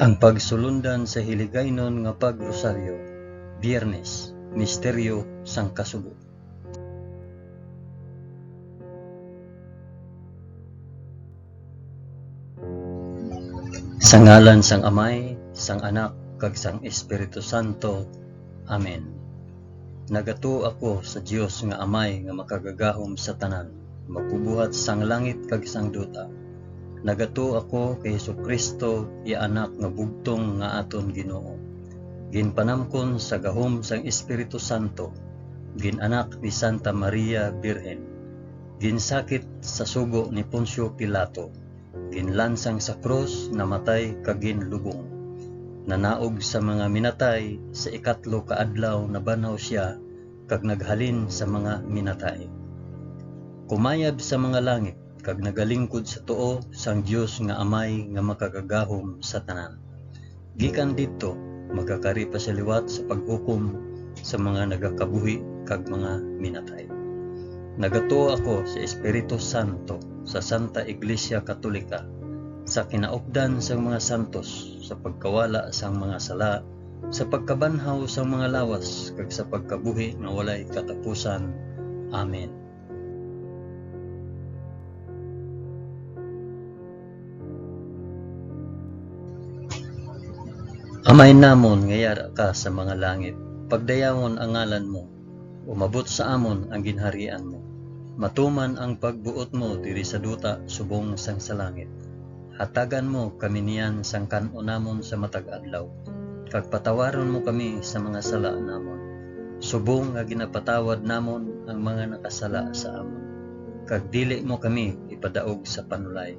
Ang pagsulundan sa hiligaynon nga pagrosaryo, Biyernes, Misteryo sang Kasugo. Sa ngalan sang Amay, sang Anak, kag sang Espiritu Santo. Amen. Nagato ako sa Dios nga Amay nga makagagahom sa tanan, magbubuhat sang langit kag sang duta. Nagato ako kay Jesucristo, ya anak nga bugtong nga aton Ginoo. Ginpanamkon sa gahom sang Espiritu Santo, ginanak ni Santa Maria Birhen. Ginsakit sa sugo ni Poncio Pilato, ginlansang sa krus, namatay kag ginlubong. Nanaog sa mga minatay, sa ikatlo ka adlaw nabanaw siya kag naghalin sa mga minatay. Kumayab sa mga langit kag nagalingkod sa tuo sang Dios nga Amay nga makagagahom sa tanan. Gikan didto magkakari pa sa liwat sa paghukom sa mga nagakabuhi kag mga minatay. Nagato ako sa Espiritu Santo, sa Santa Iglesia Katolika, sa kinaupdan sang mga santos, sa pagkawala sang mga sala, sa pagkabanhaw sang mga lawas kag sa pagkabuhi nga walay katapusan. Amen. Amay namon nga yara ka sa mga langit, pagdayawon ang ngalan mo, umabot sa amon ang ginharian mo. Matuman ang pagbuot mo diri sa duta subong sang sa langit. Hatagan mo kami niyan sang kan-o namon sa matag adlaw, kag patawaron mo kami sa mga sala namon, subong nga ginapatawad namon ang mga nakasala sa amon. Kag dili mo kami ipadaog sa panulay.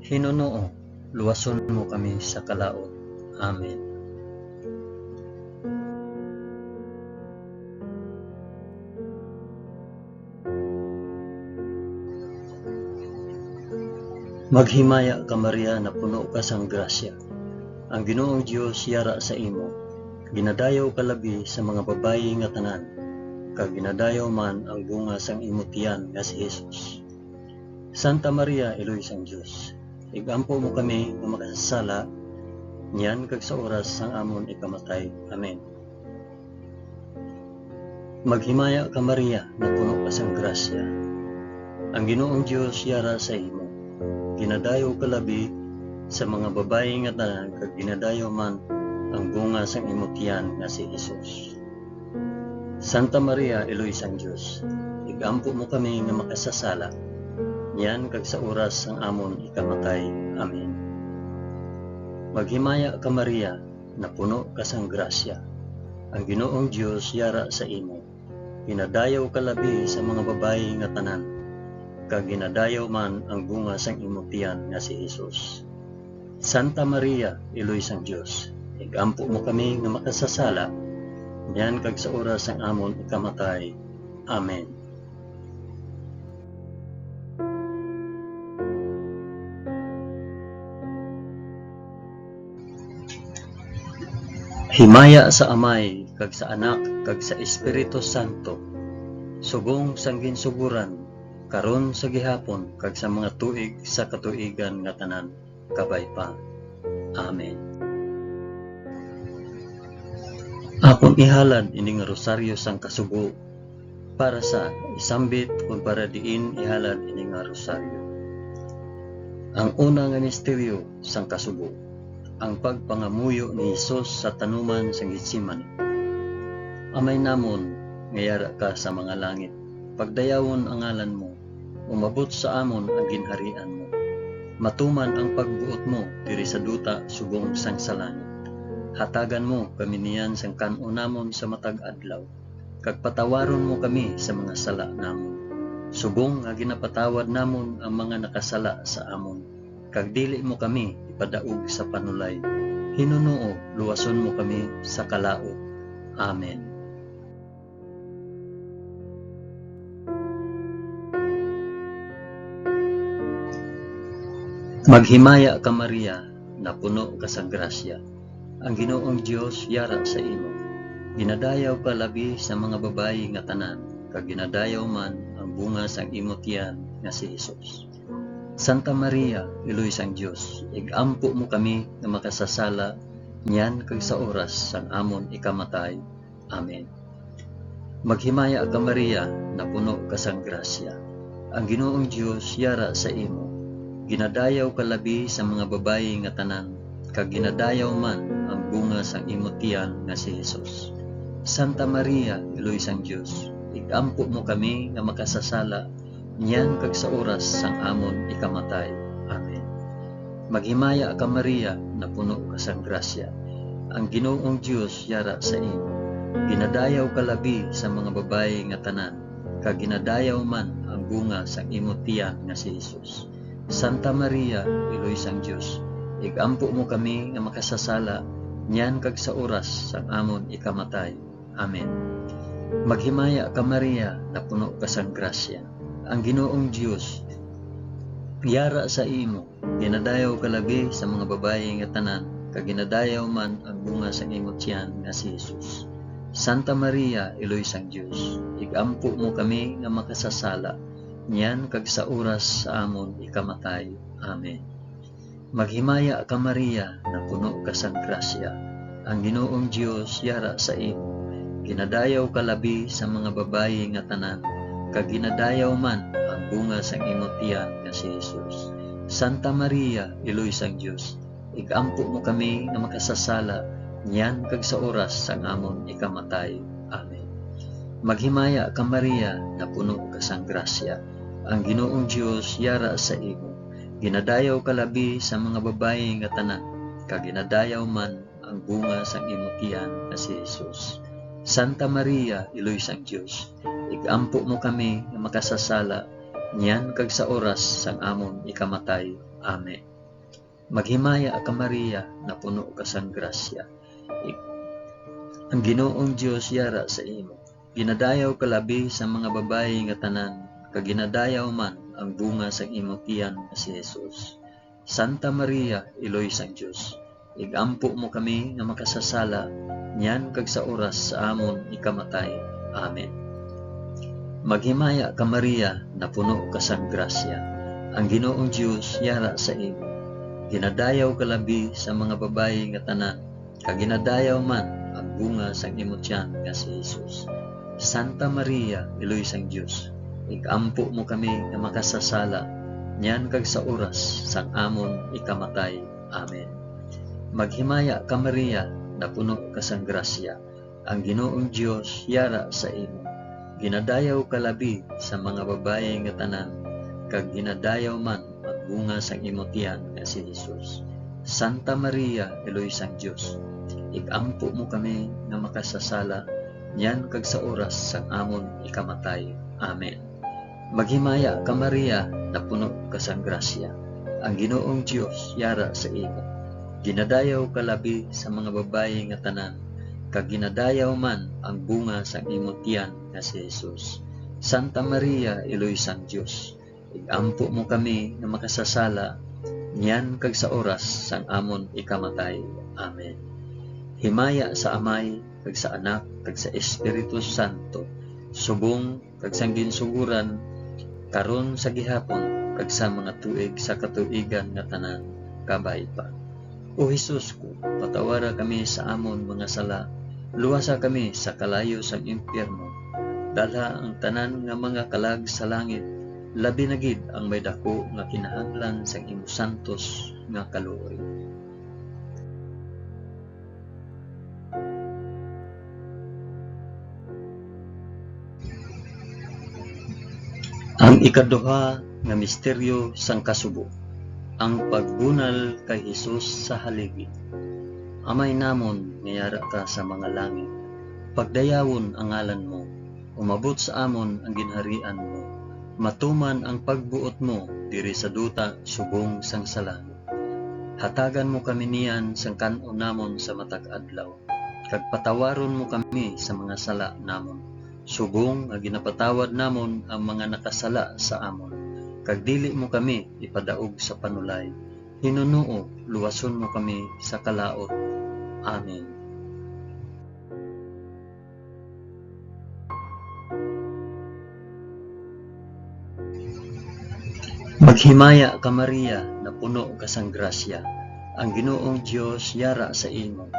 Hinunoo, luwason mo kami sa kalaot. Amen. Maghimaya ka Maria na puno ka sang grasya. Ang Ginoong Dios yara sa imo. Ginadayaw ka labi sa mga babayi nga tanan, kag ginadayaw man ang bunga sang imo tiyan nga si Jesus. Santa Maria, Iloy sang Dios, igampo mo kami nga makasasala, niyan kag sa oras sang amon ikamatay. Amen. Maghimaya ka Maria na puno ka sang grasya. Ang Ginoong Dios yara sa imo. Ginadayaw ka labi sa mga babayi nga tanan, kag ginadayaw man ang bunga sang imo tiyan nga si Jesus. Santa Maria, Iloy sang Dios, igampo mo kami nga makasasala, niyan kag sa oras sang amon ikamatay. Amen. Maghimaya ka Maria na puno ka sang grasya. Ang Ginoong Dios yara sa imo. Ginadayaw ka labi sa mga babayi nga tanan, kag ginadayaw man ang bunga sang imo tiyan nga si Jesus. Santa Maria, Iloy sang Dios, igampo mo kami nga makasasala, niyan kag sa oras sang amon ikamatay. Amen. Himaya sa Amay, kag sa Anak, kag sa Espiritu Santo, subong sang ginsuguran, karon sa gihapon, kag sa mga tuig sa katuigan nga tanan, kabay pa. Amen. Akong ihalad ini nga rosaryo sang kasugo, para sa isambit kung para diin ihalad ini nga rosaryo. Ang una nga misteryo sang kasugo, ang pagpangamuyo ni Jesus sa tanuman sang Getsemani. Amay namon nga yara ka sa mga langit, pagdayawon ang ngalan mo, umabot sa amon ang ginharian mo. Matuman ang pagbuot mo diri sa duta subong sang sa langit. Hatagan mo kami niyan sang kan-o namon sa matag adlaw, kag patawaron mo kami sa mga sala namon, subong nga ginapatawad namon ang mga nakasala sa amon. Kag dili mo kami ipadaog sa panulay. Hinunoo, luwason mo kami sa kalaot. Amen. Maghimaya ka Maria na puno ka sang grasya. Ang Ginoong Dios yara sa imo. Ginadayaw ka labi sa mga babayi nga tanan, kag ginadayaw man ang bunga sang imo tiyan nga si Jesus. Santa Maria, iloy sang Dios, igampo mo kami nga makasasala, niyan kag sa oras sang amon ikamatay. Amen. Maghimaya ka Maria, na puno ka sang grasya. Ang Ginoong Dios yara sa imo. Ginadayaw ka labi sa mga babayi nga tanan, kag ginadayaw man ang bunga sang imo tiyan nga si Hesus. Santa Maria, iloy sang Dios, igampo mo kami nga makasasala, niyan kag sa oras sang amon ikamatay. Amen. Maghimaya ka Maria, na puno ka sang grasya. Ang Ginoong Dios yara sa imo. Ginadayaw ka labi sa mga babayi nga tanan, kag ginadayaw man ang bunga sang imo tiyan nga si Hesus. Santa Maria, iloy sang Dios, igampo mo kami nga makasasala, niyan kag sa oras sang amon ikamatay. Amen. Maghimaya ka Maria, na puno ka sang grasya. Ang Ginoong Dios yara sa imo. Ginadayaw ka labi sa mga babayi nga tanan, kag ginadayaw man ang bunga sang imo tiyan nga si Hesus. Santa Maria, iloy sang Dios, igampo mo kami nga makasasala, niyan kag sa oras sa amon ikamatay. Amen. Maghimaya ka Maria, na puno ka sang grasya. Ang Ginoong Dios yara sa imo. Ginadayaw ka labi sa mga babayi nga tanan, kag ginadayaw man ang bunga sang imo tiyan nga si Hesus. Santa Maria, iloy sang Dios, igampo mo kami nga makasasala, niyan kag sa oras sang amon ikamatay. Amen. Maghimaya ka Maria, na puno ka sang grasya. Ang Ginoong Dios yara sa imo. Ginadayaw ka labi sa mga babayi nga tanan, kag ginadayaw man ang bunga sang imo tiyan nga si Hesus. Santa Maria, iloy sang Dios, igampo mo kami nga makasasala, niyan kag sa oras sang amon ikamatay. Amen. Maghimaya ka Maria, na puno ka sang grasya. Ang Ginoong Dios yara sa imo. Ginadayaw ka labi sa mga babayi nga tanan, kag ginadayaw man ang bunga sang imo tiyan nga si Hesus. Santa Maria, iloy sang Dios, igampo mo kami nga makasasala, niyan kag sa oras sa amon ikamatay. Amen. Maghimaya ka Maria, na puno ka sang grasya. Ang Ginoong Dios yara sa imo. Ginadayaw ka labi sa mga babayi nga tanan, kag ginadayaw man ang bunga sang imo tiyan nga si Hesus. Santa Maria, iloy sang Dios, igampo mo kami nga makasasala, niyan kag sa oras sang amon ikamatay. Amen. Maghimaya ka Maria, na puno ka sang grasya. Ang Ginoong Dios yara sa imo. Ginadayaw ka labi sa mga babayi nga tanan, kag ginadayaw man ang bunga sang imo tiyan nga si Hesus. Santa Maria, iloy sang Dios, igampo mo kami nga makasasala, niyan kag sa oras sang amon ikamatay. Amen. Maghimaya ka Maria, na puno ka sang grasya. Ang Ginoong Dios yara sa imo. Ginadayaw ka labi sa mga babayi nga tanan, kag ginadayaw man ang bunga sang imo tiyan nga si Hesus. Santa Maria, iloy sang Dios, igampo mo kami nga makasasala, niyan kag sa oras sang amon ikamatay. Amen. Himaya sa Amay, kag sa Anak, kag sa Espiritu Santo, subong kag sang ginsuguran, karon sa gihapon, kag sa mga tuig sa katuigan nga tanan, kabay pa. O Hesus ko, patawara kami sa amon mga sala, luwasa kami sa kalayo sang impyerno, dalha ang tanan nga mga kalag sa langit, labi na gid ang may dako nga kinahanglan sang imo santos nga kaluoy. Ang ikaduha nga misteryo sang kasubo, ang pagbunal kay Hesus sa haligi. Amay namon, ngayara ka sa mga langit, pagdayawon ang ngalan mo, umabot sa amon ang ginharian mo, matuman ang pagbuot mo diri sa duta subong sang sa langit. Hatagan mo kami niyan sang kanon namon sa matag adlaw, kag patawaron mo kami sa mga sala namon, subong nga ginapatawad namon ang mga nakasala sa amon, kag dili mo kami ipadaog sa panulay. Hinunuo, luwason mo kami sa kalaot. Amen. Maghimaya ka Maria, na puno ka sang grasya, ang Ginoong Dios yara sa imo.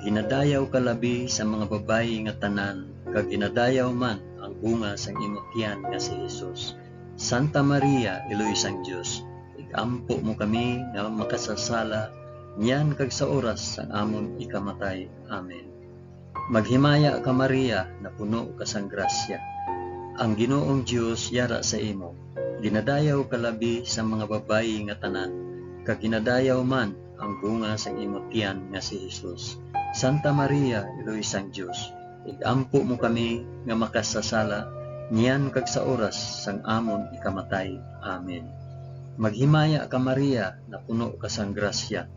Ginadayaw ka labi sa mga babayi nga tanan, kag ginadayaw man ang bunga sang imong tiyan nga si Jesus. Santa Maria, Iloy sang Dios, igampo mo kami nga makasasala, niyan kag sa oras sang amon ikamatay. Amen. Maghimaya ka Maria, na puno ka sang grasya, ang Ginoong Dios yara sa imo. Ginadayaw ka labi sa mga babayi nga tanan, kag ginadayaw man ang bunga sang imong tiyan nga si Jesus. Santa Maria, Iloy sang Dios, igampo mo kami nga makasasala, niyan kag sa oras sang amon ikamatay. Amen. Maghimaya ka Maria, na puno ka sang grasya,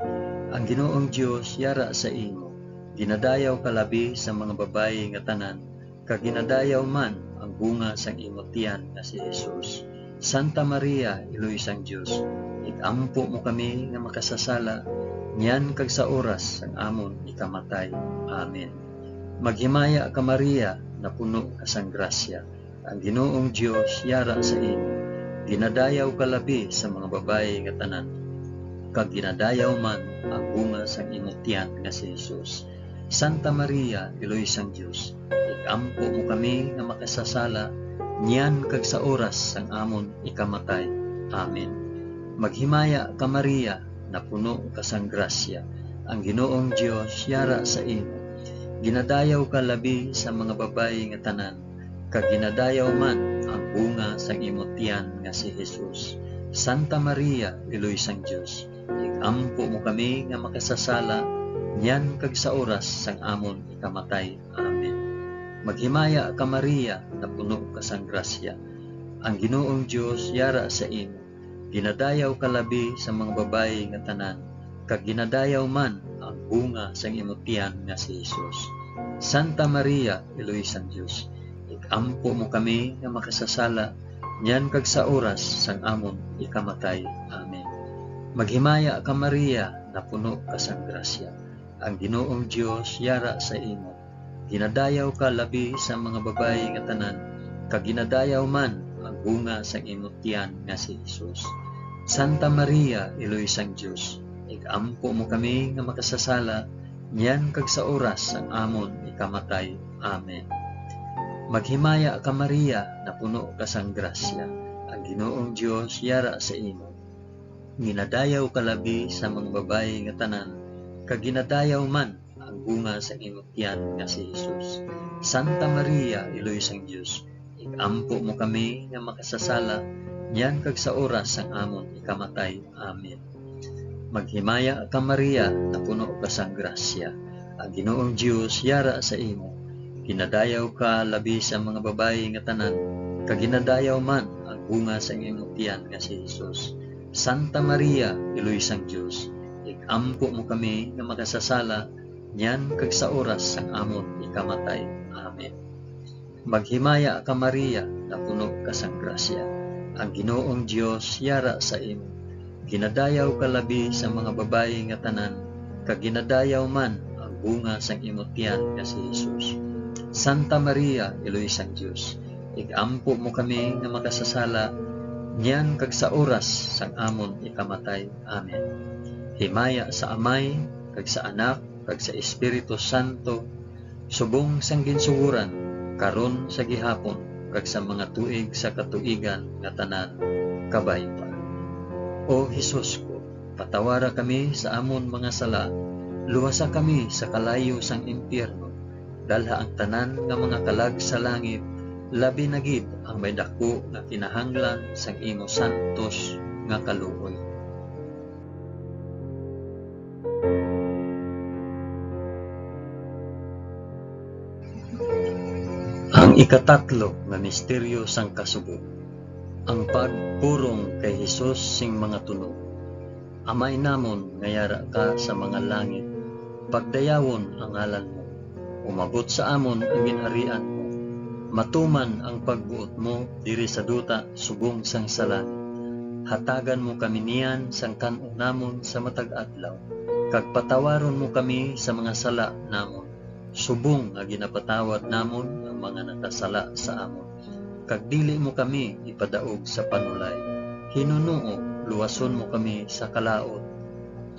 ang Ginoong Dios yara sa imo. Ginadayaw ka labi sa mga babayi nga tanan, kag ginadayaw man ang bunga sang imong tiyan nga si Jesus. Santa Maria, Iloy sang Dios, igampo mo kami nga makasasala, niyan kag sa oras sang amon ikamatay. Amen. Maghimaya ka Maria, na puno ka sang grasya, ang Ginoong Dios yara sa imo. Ginadayaw ka labi sa mga babayi nga tanan, kag ginadayaw man ang bunga sang imong tiyan nga si Jesus. Santa Maria, Iloy sang Dios, igampo mo kami nga makasasala, niyan kag sa oras sang amon ikamatay. Amen. Maghimaya ka Maria, na puno ka sang grasya, ang Ginoong Dios yara sa imo. Ginadayaw ka labi sa mga babayi nga tanan, kag ginadayaw man ang bunga sang imong tiyan nga si Jesus. Santa Maria, Iloy sang Dios, igampo mo kami nga makasasala, niyan kag sa oras sang amon ikamatay. Amen. Maghimaya ka Maria, na puno ka sang grasya, ang Ginoong Dios yara sa imo. Ginadayaw ka labi sa mga babayi nga tanan, kag ginadayaw man ang bunga sang imong tiyan nga si Jesus. Santa Maria, Iloy sang Dios, igampo mo kami nga makasasala, niyan kag sa oras sang amon ikamatay. Amen. Maghimaya ka Maria, na puno ka sang grasya, ang Ginoong Dios yara sa imo. Ginadayaw ka labi sa mga babayi nga tanan, kag ginadayaw man ang bunga sang imong tiyan nga si Jesus. Santa Maria, Iloy sang Dios, igampo mo kami nga makasasala, niyan kag sa oras sang amon ikamatay. Amen. Maghimaya ka Maria, na puno ka sang grasya, ang Ginoong Dios yara sa imo. Ginadayaw ka labi sa mga babayi nga tanan, kag ginadayaw man ang bunga sang imong tiyan nga si Jesus. Santa Maria, Iloy sang Dios, igampo mo kami nga makasasala, niyan kag sa oras sang amon ikamatay. Amen. Maghimaya ka Maria, na puno ka sang grasya, ang Ginoong Dios yara sa imo. Ginadayaw ka labi sa mga babayi nga tanan, kag ginadayaw man ang bunga sang imong tiyan nga si Jesus. Santa Maria, Iloy sang Dios, igampo mo kami nga makasasala, niyan kag sa oras sang amon ikamatay. Amen. Maghimaya ka Maria, na puno ka sang grasya, ang Ginoong Dios yara sa imo. Ginadayaw ka labi sa mga babayi nga tanan, kag ginadayaw man ang bunga sang imong tiyan nga si Jesus. Santa Maria, Iloy sang Dios, igampo mo kami nga makasasala, niyan kag sa oras sang amon ikamatay. Amen. Himaya sa Amay, kag sa Anak, kag sa Espiritu Santo, subong sang ginsuguran, karon sa gihapon, kag sa mga tuig sa katuigan nga tanan, kabay pa. O Hesus ko, patawara kami sa amon mga sala, luwasa kami sa kalayo sang impyerno, dalha ang tanan nga mga kalag sa langit, labi na gid ang may dako nga kinahanglan sang imo santos nga kaluoy. Ang ikatatlo nga misteryo sang kasubo, ang pagpurong kay Hesus sing mga tunog. Amay namon nga yara ka sa mga langit, pagdayawon ang ngalan mo, umabot sa amon ang ginharian mo, matuman ang pagbuot mo diri sa duta subong sang sala. Hatagan mo kami niyan sang kan-o namon sa matag adlaw, kag patawaron mo kami sa mga sala namon, subong nga ginapatawad namon ang mga nakasala sa amon, kag dili mo kami ipadaog sa panulay. Hinunoo, luwason mo kami sa kalaot.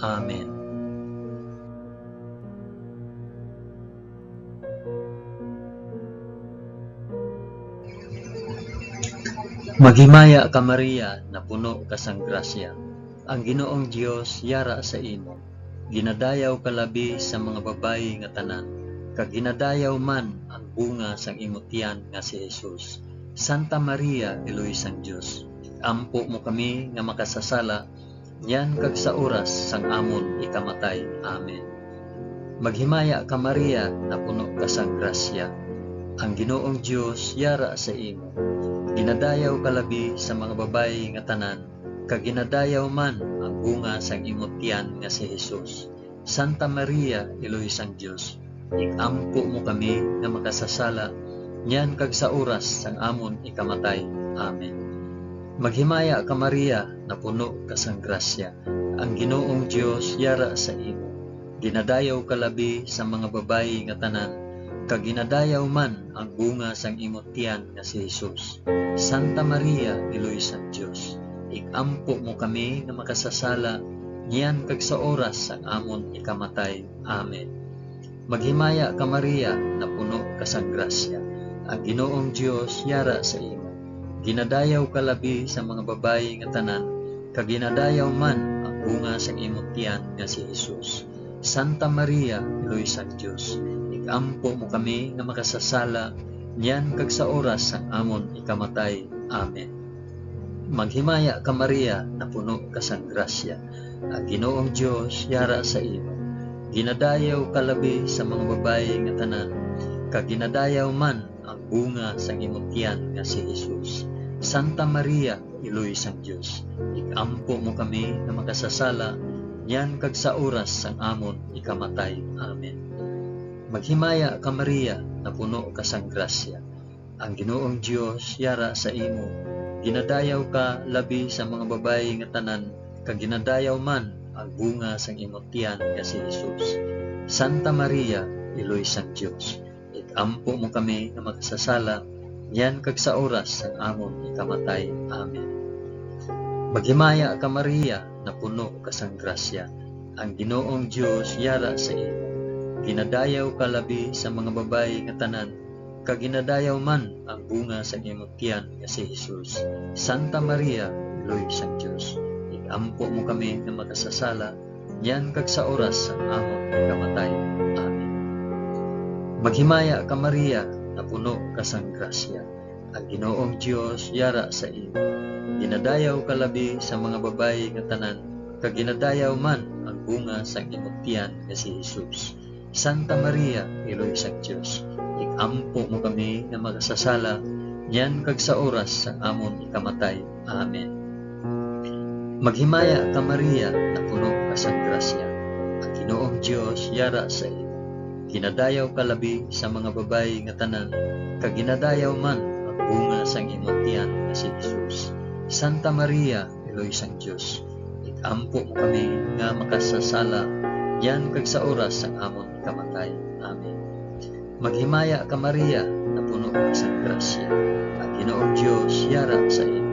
Amen. Maghimaya ka Maria, na puno ka sang grasya. Ang Ginoong Dios yara sa imo. Ginadayaw ka labi sa mga babayi nga tanan, kag ginadayaw man ang bunga sang imong tiyan nga si Jesus. Santa Maria, Eloy sang Dios, ampo mo kami nga makasasala, yan kag sa oras sang amon ikamatay. Amen. Maghimaya ka Maria, na puno ka sang grasya. Ang Ginoong Dios yara sa imo. Ginadayaw ka labi sa mga babayi nga tanan, kag ginadayaw man ang bunga sang imong tiyan nga si Jesus. Santa Maria, Eloy sang Dios, ikampo mo kami nga makasasala, nyan kag sa oras sang amon ikamatay. Amen. Maghimaya ka Maria, na puno ka sang grasya. Ang Ginoong Dios yara sa imo. Ginadayaw ka labi sa mga babayi nga tanan, kag ginadayaw man ang bunga sang imong tiyan nga si Jesus. Santa Maria, Eloy sang Dios, ikampo mo kami nga makasasala, niyan kag sa oras sang amon ikamatay. Amen. Maghimaya ka Maria, na puno ka sang grasya. Ang Ginoong Dios yara sa imo. Ginadayaw ka labi sa mga babayi nga tanan, kag ginadayaw man ang bunga sang imong tiyan nga si Jesus. Santa Maria, Eloy sang Dios, ikampo mo kami nga makasasala, niyan kag sa oras sang amon ikamatay. Amen. Maghimaya ka Maria, na puno ka sang grasya. Ang Ginoong Dios yara sa imo. Ginadayaw ka labi sa mga babayi nga tanan, kag ginadayaw man ang bunga sang imong tiyan nga si Jesus. Santa Maria, Eloy sang Dios, ikampo mo kami nga makasasala, niyan kag sa oras sang amon ikamatay. Amen. Maghimaya ka Maria, na puno ka sang grasya. Ang Ginoong Dios yara sa imo. Ginadayaw ka labi sa mga babayi nga tanan, kag ginadayaw man ang bunga sang imong tiyan nga si Jesus. Santa Maria, Eloy sang Dios, ikampo mo kami nga makasasala, yan kag sa oras sang amon ikamatay. Amen. Maghimaya ka Maria, na puno ka sang grasya. Ang Ginoong Dios yara sa imo. Ginadayaw ka labi sa mga babayi nga tanan, kag ginadayaw man ang bunga sang imong tiyan nga si Jesus. Santa Maria, Eloy sang Dios, ikampo mo kami nga makasasala, yan kag sa oras sang amon ikamatay. Amen. Maghimaya ka Maria, na puno ka sang grasya. Ang Ginoong Dios yara sa imo. Ginadayaw ka labi sa mga babayi nga tanan, kag ginadayaw man ang bunga sang imong tiyan nga si Jesus. Santa Maria, Eloy sang Dios, ikampo mo kami nga makasasala, yan kag sa oras sang amon ikamatay. Amen. Maghimaya ka Maria, na puno ka sang grasya. Ang Ginoong Dios yara sa imo. Ginadayaw ka labi sa mga babayi nga tanan, kag ginadayaw man ang bunga sang imong tiyan nga si Jesus. Santa Maria, Eloy sang Dios, ikampo mo kami nga makasasala, yan kag sa oras sang amon ikamatay. Amen. Maghimaya ka Maria, na puno ka sang grasya. Ang Ginoong Dios yara sa imo.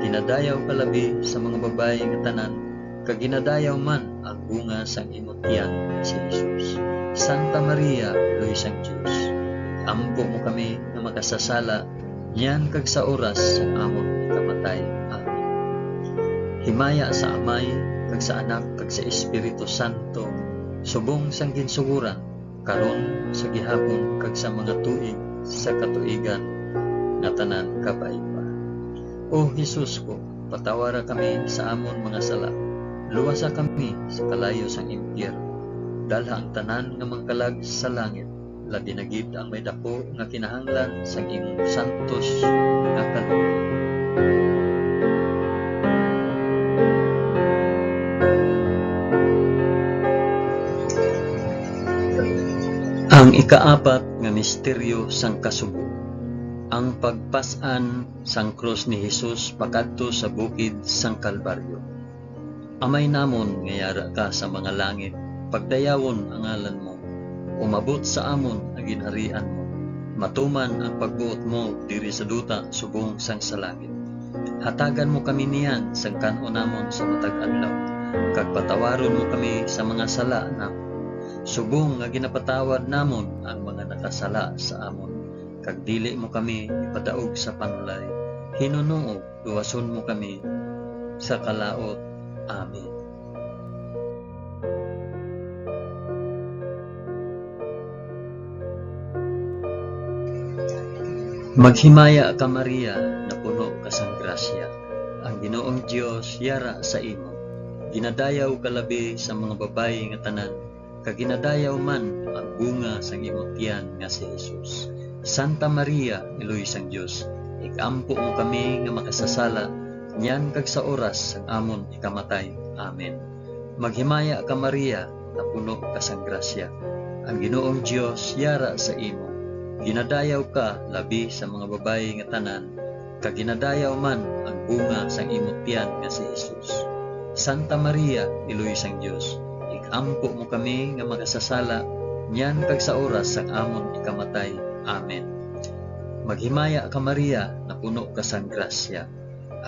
Ginadayaw ka labi sa mga babayi nga tanan, kag ginadayaw man ang bunga sang imong tiyan si Jesus. Santa Maria, Eloy sang Dios, ampo mo kami nga makasasala, yan kag sa oras sang amon ikamatay. Amen. Himaya sa Amay, kag sa Anak, kag sa Espiritu Santo, subong sang ginsuguran, karon sa gihapon, kag sa mga tuig sa katuigan nga tanan kapaiba. O Jesus ko, patawara kami sa amon mga sala, luwasa kami sa kalayo sang impyerno, dalha ang tanan nga mangkalag sa langit, labi na gid ang may dako nga kinahanglan sang imong santos nga kaloob. Ang ikaapat nga misteryo sang kasubo, ang pagpas-an sang krus ni Jesus pakadto sa bukid sang Kalbaryo. Amay namon nga yara ka sa mga langit, pagdayawon ang ngalan mo, umabot sa amon ang ginharian mo, matuman ang pagbuot mo diri sa duta subong sang sa langit. Hatagan mo kami niyan sang kanunamon sa matag adlaw, kag patawaron mo kami sa mga sala namon. Subong nga ginapatawad namon ang mga nakasala sa amon, kag dili mo kami ipadaog sa panulay. Hinunuo luwason mo kami sa kalaot. Amen. Maghimaya ka Maria, na puno ka sang grasya. Ang Ginoong Dios yara sa imo. Ginadayaw ka labi sa mga babayi nga tanan, kag ginadayaw man ang bunga sang imong tiyan nga si Jesus. Santa Maria, Iloy sang Dios, ikampo mo kami nga makasasala, niyan kag sa oras sang amon ikamatay. Amen. Maghimaya ka Maria, na puno ka sang grasya. Ang Ginoong Dios yara sa imo. Ginadayaw ka labi sa mga babayi nga tanan, kag ginadayaw man ang bunga sang imong tiyan nga si Jesus. Santa Maria, Iloy sang Dios, ikampo mo kami nga makasasala, niyan kag sa oras sang amon ikamatay. Amen. Maghimaya ka Maria, na puno ka sang grasya.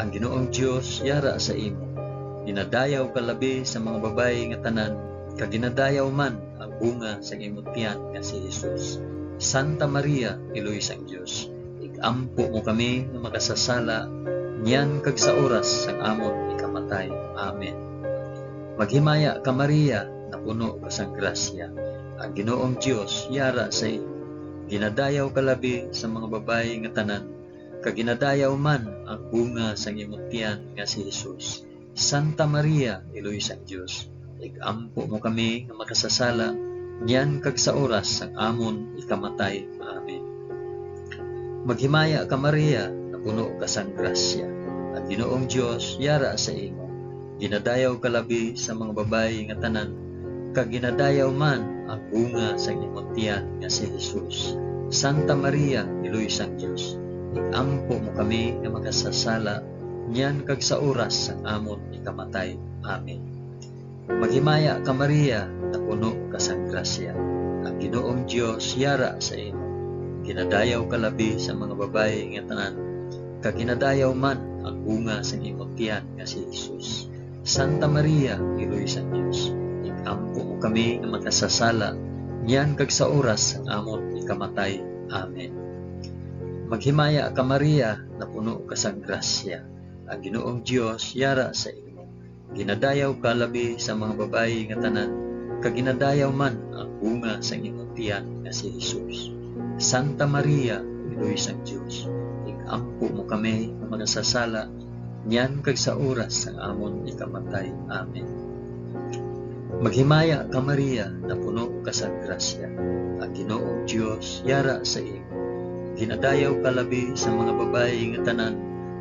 Ang Ginoong Dios yara sa imo. Ginadayaw ka labi sa mga babayi nga tanan, kag ginadayaw man ang bunga sang imong tiyan nga si Jesus. Santa Maria, Iloy sang Dios, ikampo mo kami nga makasasala, niyan kag sa oras sang amon ikamatay. Amen. Maghimaya ka Maria, na puno ka sang grasya. Ang Ginoong Dios yara sa imo. Ginadayaw ka labi sa mga babayi nga tanan, kag ginadayaw man ang bunga sang imong tiyan nga si Jesus. Santa Maria, Iloy sang Dios, ikampo mo kami nga makasasala, niyan kag sa oras sang amon ikamatay. Amen. Maghimaya ka Maria, na puno ka sang grasya. Ang Ginoong Dios yara sa imo. Ginadayaw ka labi sa mga babayi nga tanan, kag ginadayaw man ang bunga sang imong tiyan nga si Jesus. Santa Maria, Iloy sang Dios, ikampo mo kami nga makasasala, niyan kag sa oras sang amon ikamatay. Amen. Maghimaya ka Maria, na puno ka sang grasya. Ang Ginoong Dios yara sa imo. Ginadayaw ka labi sa mga babayi nga tanan, kag ginadayaw man ang bunga sang imong tiyan nga si Jesus. Santa Maria, Iloy sang Dios, ikampo mo kami nga makasasala, niyan kag sa oras sang amon ikamatay. Amen. Maghimaya ka Maria, na puno ka sang grasya. Ang Ginoong Dios yara sa imo. Ginadayaw ka labi sa mga babayi nga tanan, kag ginadayaw man ang bunga sang imong tiyan nga si Jesus. Santa Maria, Iloy sang Dios, ikampo mo kami nga makasasala, niyan kag sa oras sang amon ikamatay. Amen. Maghimaya ka Maria, na puno ka sang grasya. Ang Ginoong Dios yara sa imo. Ginadayaw ka labi sa mga babayi nga tanan,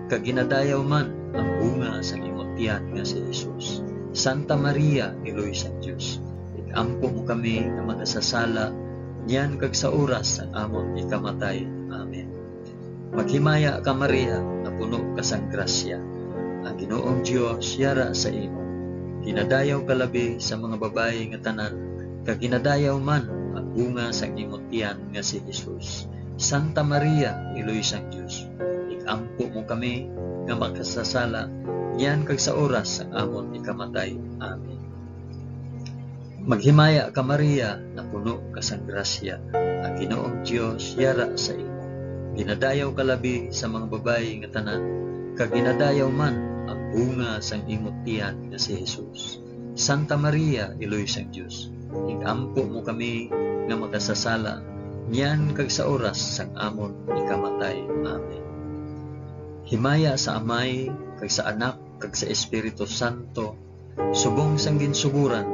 kag ginadayaw man ang bunga sang imong tiyan nga si Jesus. Santa Maria, Iloy sang Dios, ikampo mo kami nga makasasala, niyan kag sa oras sang amon ikamatay. Amen. Maghimaya ka Maria, na puno ka sang grasya. Ang Ginoong Dios yara sa imo. Ginadayaw ka labi sa mga babayi nga tanan, kag ginadayaw man ang bunga sang imong tiyan nga si Jesus. Santa Maria, Iloy sang Dios, ikampo mo kami nga makasasala, niyan kag sa oras sang amon ikamatay. Amen. Maghimaya ka Maria, na puno ka sang grasya. Ang Ginoong Dios yara sa imo. Ginadayaw ka labi sa mga babayi nga tanan, kag ginadayaw man ang bunga sang imong tiyan nga si Jesus. Santa Maria, Iloy sang Dios, ikampo mo kami nga makasasala, niyan kag sa oras sang amon ikamatay. Amen. Himaya sa Amay, kag sa Anak, kag sa Espiritu Santo, subong sang ginsuguran,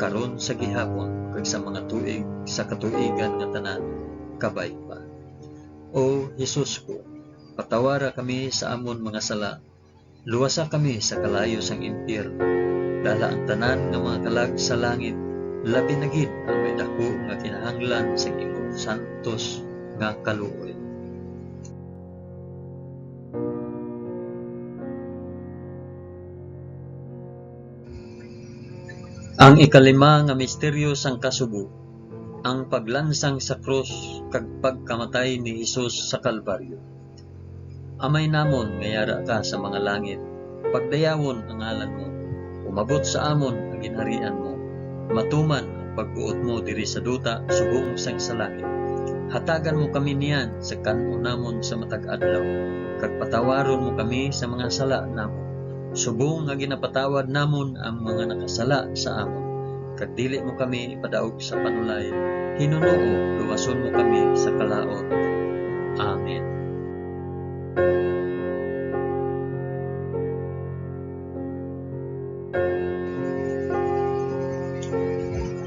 karon sa gihapon, kag sa mga tuig sa katuigan nga tanan, kabay pa. O Jesus ko, patawara kami sa amon mga sala, luwasa kami sa kalayo sang impyerno, dala ang tanan nga mga kalag sa langit, labi na gid ang may dako nga kinahanglan sa imong santos nga kaluoy. Ang ikalima nga misteryo sang kasubo, ang paglansang sa krus kag pagkamatay ni Hesus sa Kalbaryo. Amay namon ngayara ka sa mga langit, pagdayawon ang ngalan mo, umabot sa amon ang ginharian mo, matuman ang pagbuot mo diri sa duta subong sang sa langit. Hatagan mo kami niyan sa kanon namon sa matag adlaw, kag patawaron mo kami sa mga sala namon, subong nga ginapatawad namon ang mga nakasala sa amon. Kag dili mo kami ipadaog sa panulay, Hinunoo luwason mo kami sa kalaot. Amen.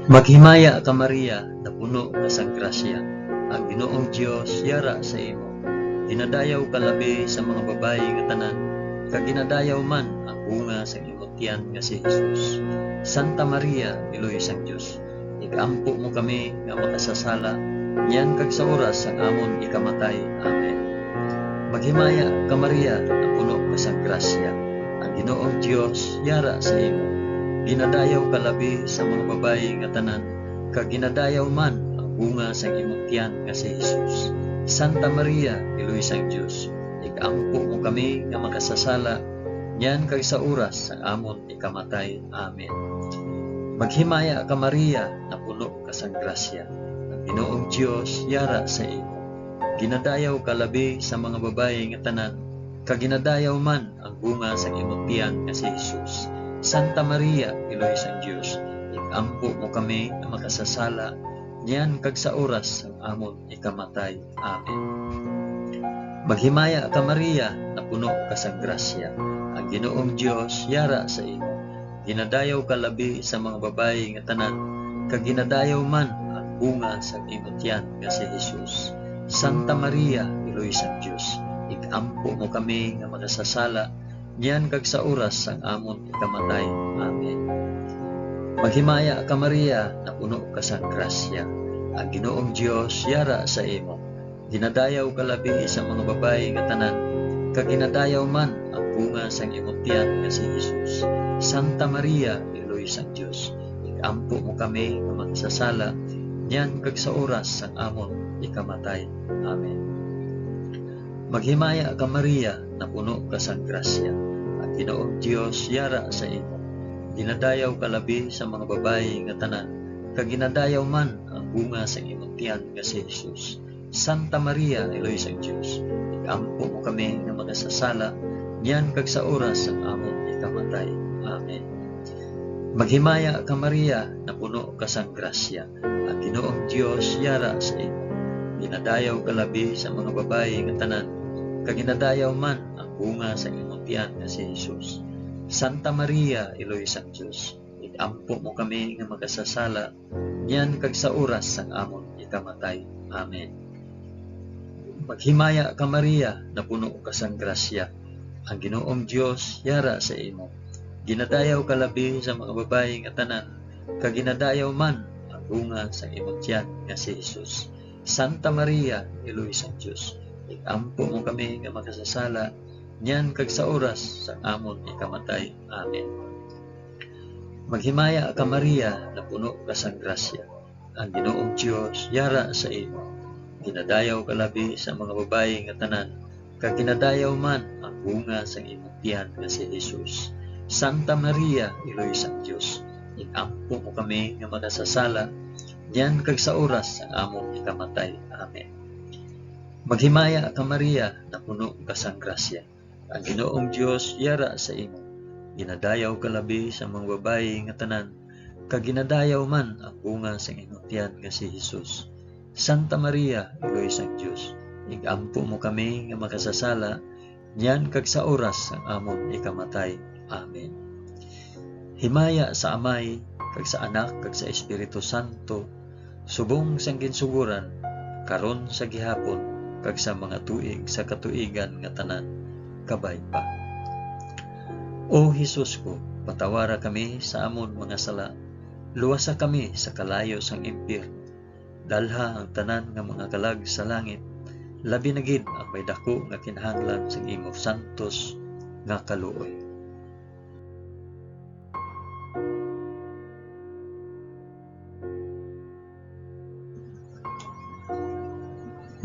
Maghimaya ka Maria, na puno ka sang grasya, ang Ginoong Dios yara sa imo. Dinadayaw ka labi sa mga babayi nga tanan, kag ginadayaw man ang bunga sa imong tiyan nga si Jesus. Santa Maria, Iloy sang Dios, ikampo mo kami nga makasasala, yan kag sa oras ang amon ikamatay. Amen. Maghimaya ka Maria, na puno ka sang grasya, ang Ginoong Dios yara sa imo. Ginadayaw ka labi sa mga babayi nga tanan, kag ginadayaw man ang bunga sa imong tiyan nga si Jesus. Santa Maria, Iloy sang Dios, ikampo mo kami nga makasasala, yan kag sa oras ang amon ikamatay. Amen. Maghimaya ka Maria, na puno ka sang grasya, ang Ginoong Dios yara sa imo. Ginadayaw ka labi sa mga babayi nga tanan, kag ginadayaw man ang bunga sa imong tiyan nga si Jesus. Santa Maria, Iloy sang Dios, ikampo mo kami nga makasasala, yan kag sa oras ang amon ikamatay. Amen. Maghimaya ka Maria, na puno ka sang grasya, ang Ginoong Dios yara sa imo. Ginadayaw ka labi sa mga babayi nga tanan, kag ginadayaw man ang bunga sa imong tiyan nga si Jesus. Santa Maria, Iloy sang Dios, ikampo mo kami nga makasasala, yan kag sa oras ang amon ikamatay. Amen. Maghimaya ka Maria, na puno ka sang grasya, ang Ginoong Dios yara sa imo. Ginadayaw ka labi sa mga babayi nga tanan, kag ginadayaw man ang bunga sang imong tiyan nga si Jesus. Santa Maria, Iloy sang Dios, ikampo mo kami nga makasasala, yan kag sa oras ang amon ikamatay. Amen. Maghimaya ka Maria, na puno ka sang grasya, ang Ginoong Dios yara sa imo. Ginadayaw ka labi sa mga babayi nga tanan, kag ginadayaw man ang bunga sa imong tiyan nga si Jesus. Santa Maria, Iloy sang Dios, ikampo mo kami nga makasasala, yan kag sa oras ang amon ikamatay. Amen. Maghimaya ka Maria, na puno ka sang grasya, ang Ginoong Dios yara sa imo. Ginadayaw ka labi sa mga babayi nga tanan, kag ginadayaw man ang bunga sa imong tiyan nga si Jesus. Santa Maria, Iloy sang Dios, ikampo mo kami nga makasasala, yan kag sa oras ang amon ikamatay. Amen. Maghimaya ka Maria, na puno ka sang grasya, ang Ginoong Dios yara sa imo. Ginadayaw ka labi sa mga babayi nga tanan, kag ginadayaw man ang bunga sa imong tiyan nga si Jesus. Santa Maria, Iloy sang Dios, ikampo mo kami nga makasasala, yan kag sa oras sa amon ikamatay. Amen. Maghimaya ka Maria, na puno ka sang grasya, ang Ginoong Dios yara sa imo. Ginadayaw ka labi sa mga babayi nga tanan, kag ginadayaw man ang bunga sa imong tiyan nga si Jesus. Santa Maria, Iloy sang Dios, ikampo mo kami nga makasasala, yan kag sa oras ang amon ikamatay. Amen. Maghimaya ka Maria, na puno ka sang grasya, ang Ginoong Dios yara sa imo. Ginadayaw ka labi sa mga babayi nga tanan, kag ginadayaw man ang bunga sa imong tiyan nga si Jesus. Santa Maria, Iloy sang Dios, ikampo mo kami nga makasasala, yan kag sa oras ang amon ikamatay. Amen. Himaya sa Amay, kag sa Anak, kag sa Espiritu Santo, subong sang ginsuguran, karon sa gihapon, kag sa mga tuig sa katuigan nga tanan, kabay pa. O Jesus ko, patawara kami sa amon mga sala, luwasa kami sa kalayo sang impyerno, dalha ang tanan nga mga kalag sa langit, labi na gid ang may dako nga kinahanglan sa imo santos nga kaluoy.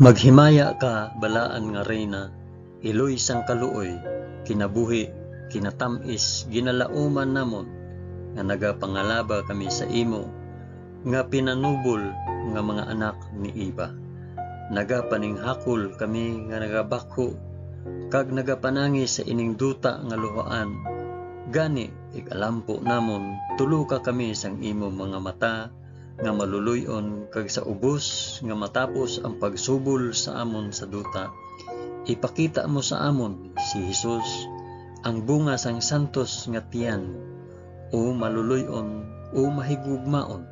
Maghimaya ka, balaan nga reyna, iloy sang kaluoy, kinabuhi, kinatamis, ginalauman namon, nga nagapangalaba kami sa imo, nga pinanubol nga mga anak ni Iba. Nagapaninghakol kami nga nagabakho, kag nagapanangi sa ining duta nga luhaan. Gani, ikalampo namon, tulo ka kami sang imo mga mata, nga maluluyon, kag sa ubos, nga matapos ang pagsubol sa amon sa duta. Ipakita mo sa amon si Jesus, ang bunga sang santos nga tiyan, o maluluyon, o mahigugmaon,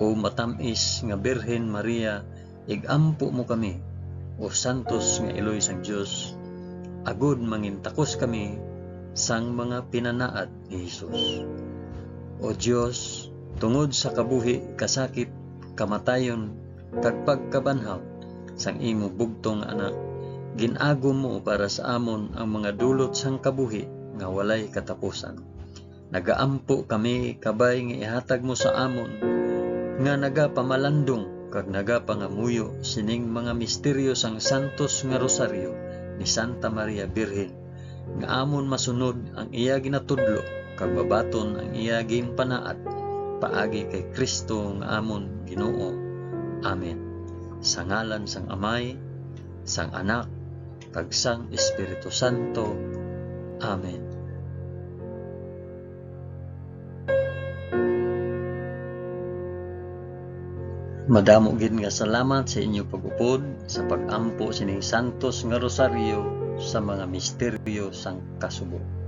o matamis nga Birhen Maria, igampo mo kami, o santos nga iloy sang Dios, agud mangintakos kami sang mga pinanaad ni Jesus. O Dios, tungod sa kabuhi, kasakit, kamatayon, kag pagkabanhaw sang imo bugtong anak, ginagom mo para sa amon ang mga dulot sang kabuhi nga walay katapusan. Nagaampo kami kabay nga ihatag mo sa amon, nga nagapamalandong kag nagapangamuyo sining mga misteryo sang santos nga rosaryo ni Santa Maria Birhen, nga amon masunod ang iya ginatudlo kag babaton ang iya ginpanaad paagi kay Kristo nga amon Ginoo. Amen. Sa ngalan sang Amay, sang Anak, kag sang Espiritu Santo. Amen. Madamo gid nga salamat sa inyo pag-upod sa pag-ampo sining santos nga rosaryo sa mga misteryo sang kasubo.